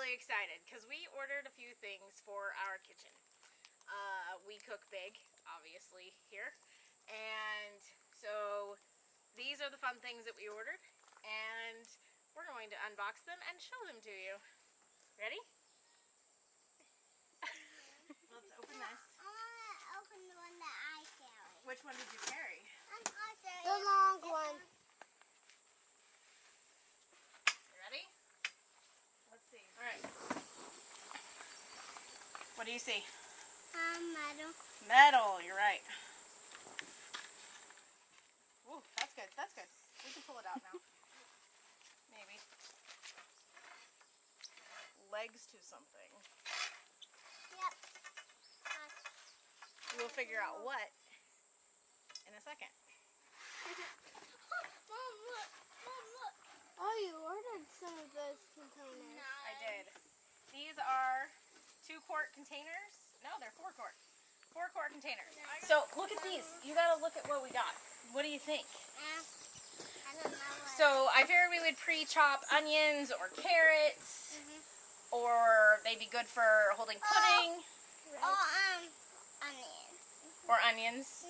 really excited because we ordered a few things for our kitchen. We cook big, obviously, here. And so these are the fun things that we ordered. And we're going to unbox them and show them to you. Ready? Let's open this. I want to open the one that I carry. Which one did you carry? The long one. You ready? Let's see. All right. What do you see? Metal. Metal, you're right. Ooh, that's good. That's good. We can pull it out now. Maybe. Legs to something. Yep. We'll figure out what in a second. Mom, look. Mom, look. Oh, you ordered some of those containers. I did. These are 2-quart containers. No, they're 4-quart. 4-quart containers. So look at these. You gotta look at what we got. What do you think? I don't know what. So I figured we would pre-chop onions or carrots, or they'd be good for holding pudding, Onion. or onions.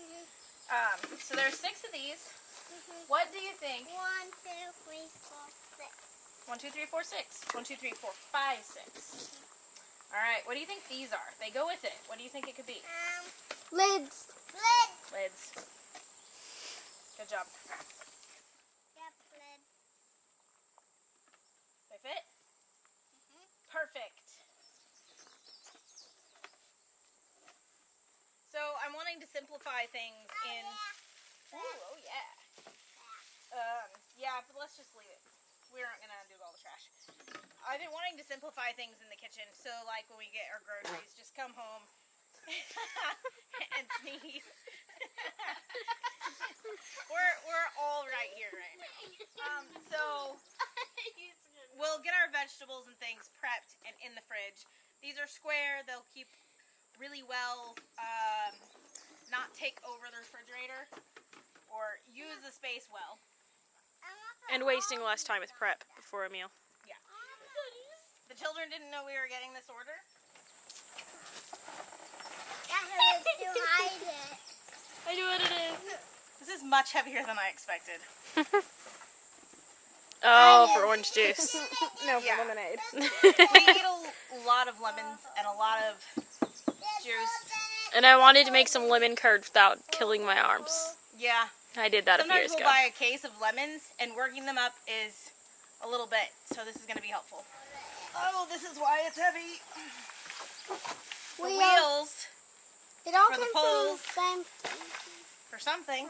So there's 6 of these. What do you think? 1, 2, 3, 4, 6. 1, 2, 3, 4, 6. 1, 2, 3, 4, 5, 6. All right. What do you think these are? They go with it. What do you think it could be? Lids. Lid. Lids. Good job. Yep, lid. They fit? Perfect. So I'm wanting to simplify things in. Ooh, oh yeah. Yeah, but let's just leave it. We're not gonna undo all the trash. I've been wanting to simplify things in the kitchen, so like when we get our groceries, just come home and sneeze. we're all right here right now. So we'll get our vegetables and things prepped and in the fridge. These are square. They'll keep really well, not take over the refrigerator or use the space well. And wasting less time with prep before a meal. Yeah. The children didn't know we were getting this order. That hurts to hide it. I know what it is. This is much heavier than I expected. Oh, for orange juice. No, for Yeah. lemonade. We eat a lot of lemons and a lot of juice. And I wanted to make some lemon curd without killing my arms. Yeah. I did that a few Sometimes years we'll ago. buy a case of lemons, and working them up is a little bit, so this is going to be helpful. Oh, this is why it's heavy. The wheels It all for the comes poles. from the same for something.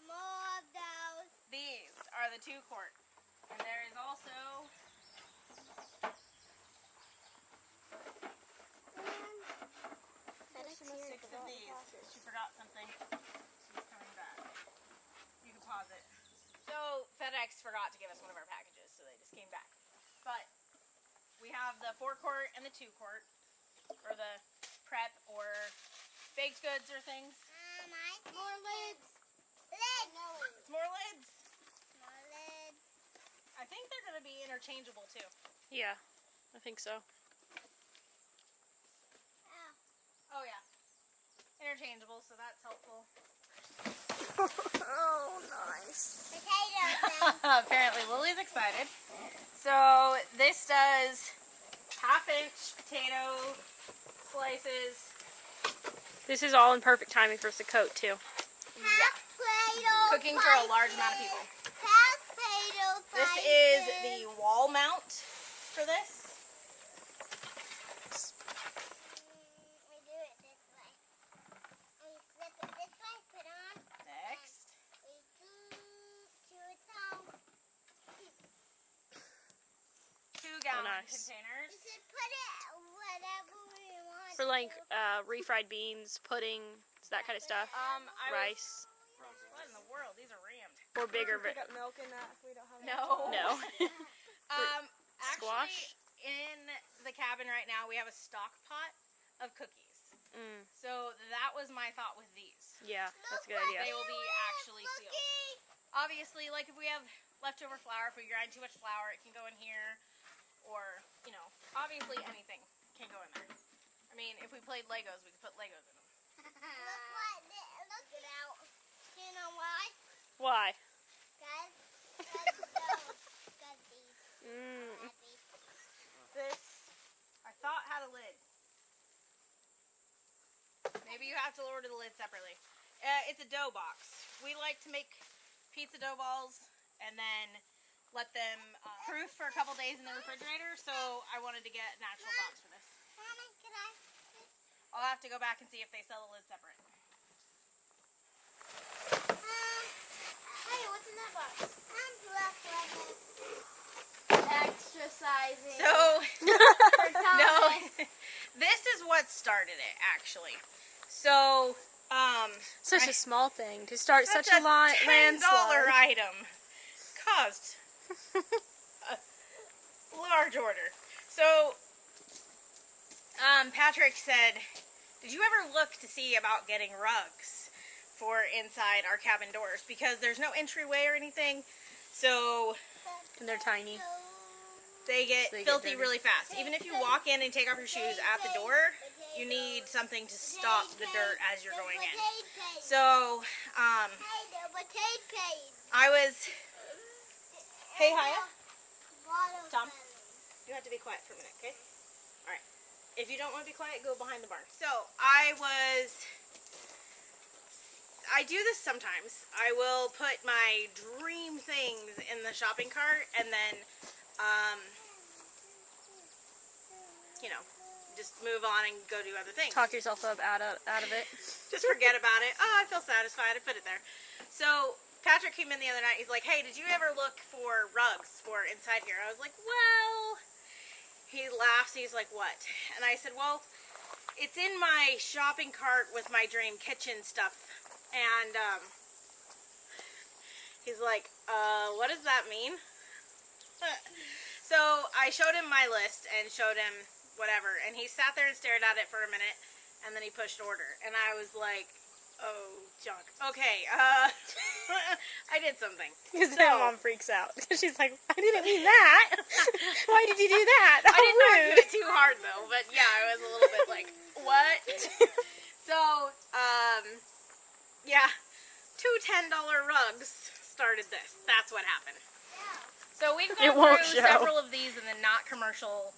More of those. These are the 2-quart. And there is also FedEx 6 of these. She forgot something. She's coming back. You can pause it. So FedEx forgot to give us one of our packages, so they just came back. But we have the 4-quart and the 2-quart, or the prep or baked goods or things. More lids. Lids. It's more lids. More lids. I think they're going to be interchangeable too. Yeah, I think so. Oh yeah, interchangeable, so that's helpful. Oh, nice. Potatoes. Apparently Lily's excited. So this does 1/2-inch potato slices. This is all in perfect timing for us to coat, too. Yeah. Cooking for a large amount of people. This is the wall mount for this. We do it this way. We flip it this way, put on. Next. We do it down. 2-gallon nice. containers. We should put it whatever we want. For like refried beans, pudding, that kind of stuff. Rice. What in the world? These are rammed. Or bigger. We got milk in that if we don't have No. No. Actually, Squash? in the cabin right now, we have a stock pot of cookies. So that was my thought with these. Yeah, that's a good They idea. will be actually sealed. obviously, like if we have leftover flour, if we grind too much flour, it can go in here. Or, you know, obviously anything can go in there. I mean, if we played Legos, we could put Legos in them. Look it out. Do you know why? Why? Guys, This, I thought had a lid. Maybe you have to order the lid separately. It's a dough box. We like to make pizza dough balls and then let them proof for a couple days in the refrigerator, so I wanted to get an actual box for this. Mama, can I? I'll have to go back and see if they sell the lid separate. Hey, what's in that box? I'm exercising. So, For no, Thomas. this is what started it, actually. So, Such a small thing to start such a $10 landslide. item caused a large order. So, Patrick said, did you ever look to see about getting rugs for inside our cabin doors? Because there's no entryway or anything, so And they're tiny. they get They get filthy dirty. really fast. Even if you walk in and take off your shoes at the door, you need something to stop the dirt as you're going in. So, Hey, the potatoes. I was... Hey, Haya? Watermelon. Tom? You have to be quiet for a minute, okay? Alright. If you don't want to be quiet, go behind the barn. So, I do this sometimes. I will put my dream things in the shopping cart and then, you know, just move on and go do other things. Talk yourself up out of it. Just forget about it. Oh, I feel satisfied. I put it there. So, Patrick came in the other night. He's like, hey, did you ever look for rugs for inside here? I was like, well... He laughs. He's like, what? And I said, well, it's in my shopping cart with my dream kitchen stuff. And, he's like, what does that mean? So, I showed him my list and showed him whatever. And he sat there and stared at it for a minute. And then he pushed order. And I was like, oh, junk. Okay, I did something. Because then Mom freaks out. She's like, I didn't mean that. Why did you do that? I did not rude. do it too hard, though. But, yeah, I was a little bit like, what? So, yeah, two $10 rugs started this. That's what happened. So we've It gone won't through show. several of these in the not commercial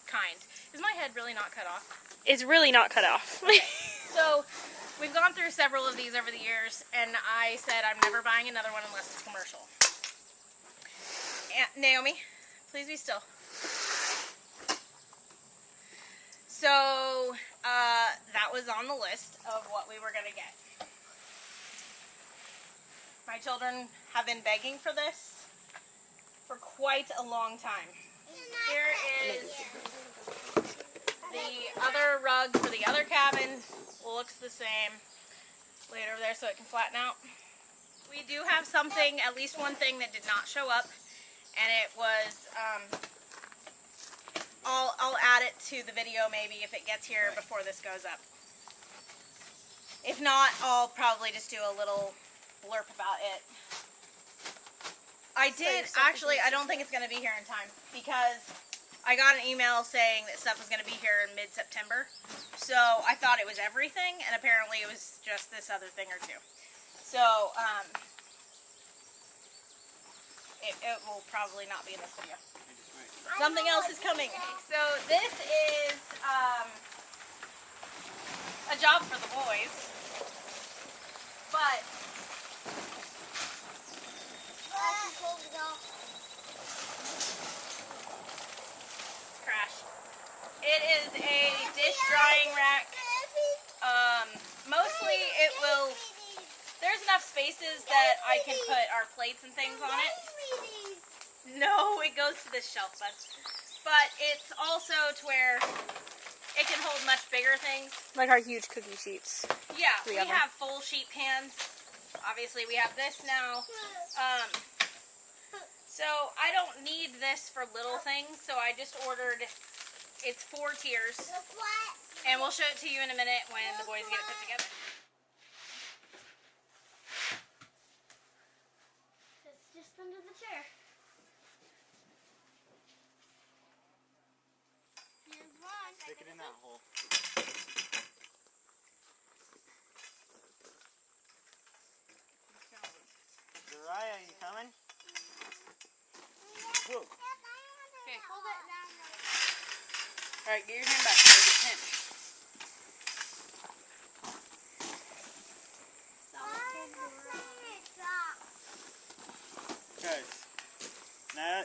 kind. Is my head really not cut off? It's really not cut off. So we've gone through several of these over the years, and I said I'm never buying another one unless it's commercial. And Naomi, please be still. So that was on the list of what we were going to get. My children have been begging for this for quite a long time. Here is the other rug for the other cabin. Looks the same. Lay it over there so it can flatten out. We do have something, at least one thing that did not show up, and it was, I'll add it to the video maybe if it gets here before this goes up. If not, I'll probably just do a little blurb about it. I did, actually, I don't think it's going to be here in time, because I got an email saying that stuff was going to be here in mid-September, so I thought it was everything, and apparently it was just this other thing or two. So, it will probably not be in this video. Something else is coming. So this is a job for the boys, but crash. It is a dish drying rack. Mostly it will. There's enough spaces that I can put our plates and things on it. No, it goes to this shelf, bud. But it's also to where it can hold much bigger things. Like our huge cookie sheets. Yeah, We we have 'em. have full sheet pans. Obviously, we have this now. So I don't need this for little things, so I just ordered, it's 4 tiers. And we'll show it to you in a minute when the boys get it put together. Just under the chair. Here's one. Stick it in that hole. Uriah, you coming? Whoa. Okay, hold it down. Alright, get your hand back. There's a pinch. Guys,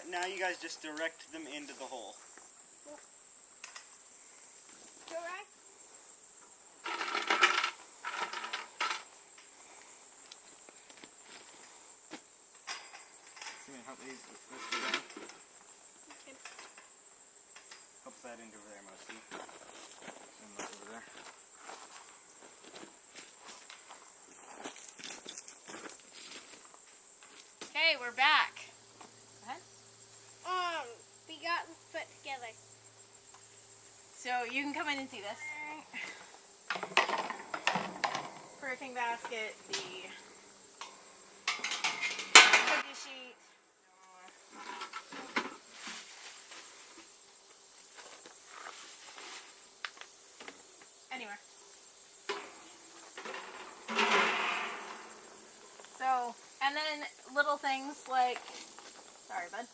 now you guys just direct them into the hole. Direct. Help these lift it down. Help that into there, Mostly. And look over there. Okay, we're back. Go ahead. We got this put together. So you can come in and see this. Proofing basket, the cookie sheet. Anywhere. So, and then little things like, sorry bud,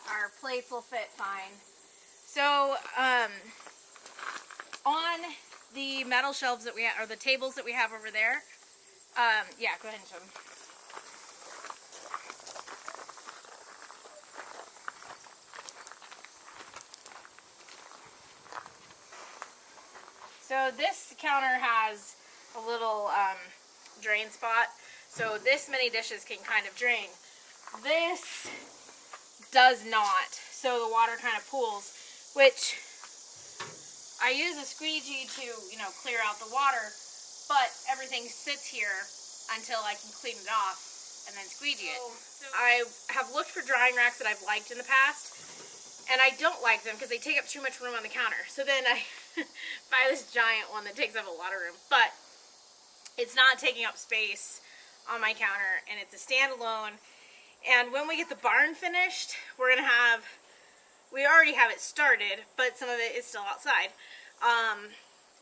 our plates will fit fine. So, on the metal shelves that we have, or the tables that we have over there, yeah, go ahead and show them. So this counter has a little drain spot, so this many dishes can kind of drain. This does not, so the water kind of pools, which I use a squeegee to, clear out the water, but everything sits here until I can clean it off and then squeegee it. I have looked for drying racks that I've liked in the past, and I don't like them because they take up too much room on the counter. So then I buy this giant one that takes up a lot of room, but it's not taking up space on my counter, and it's a standalone. And when we get the barn finished, we're gonna have, we already have it started, but some of it is still outside,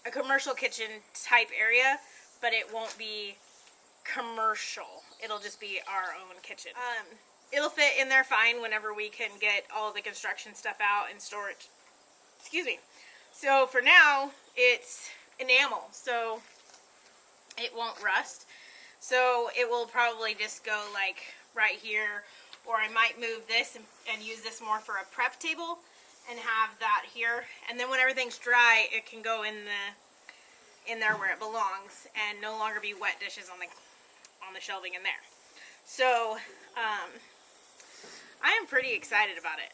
a commercial kitchen type area, but it won't be commercial. It'll just be our own kitchen. It'll fit in there fine whenever we can get all the construction stuff out and store it. Excuse me. So for now, it's enamel, so it won't rust. So it will probably just go like right here, or I might move this and use this more for a prep table and have that here. And then when everything's dry, it can go in there where it belongs and no longer be wet dishes on the shelving in there. So I am pretty excited about it.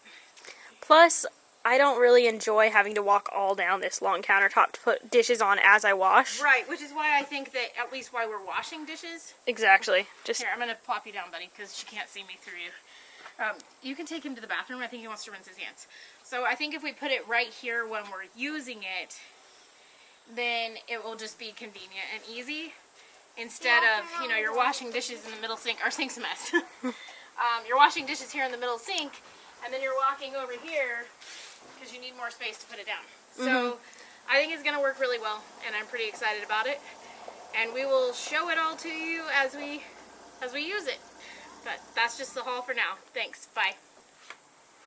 Plus, I don't really enjoy having to walk all down this long countertop to put dishes on as I wash. Right, which is why I think that at least while we're washing dishes. Exactly. Just Here, I'm going to plop you down, buddy, because she can't see me through you. You can take him to the bathroom. I think he wants to rinse his hands. So I think if we put it right here when we're using it, then it will just be convenient and easy. Instead of, you're washing dishes in the middle sink. Our sink's a mess. You're washing dishes here in the middle sink, and then you're walking over here because you need more space to put it down. So I think it's going to work really well, and I'm pretty excited about it. And we will show it all to you as we use it. But that's just the haul for now. Thanks. Bye.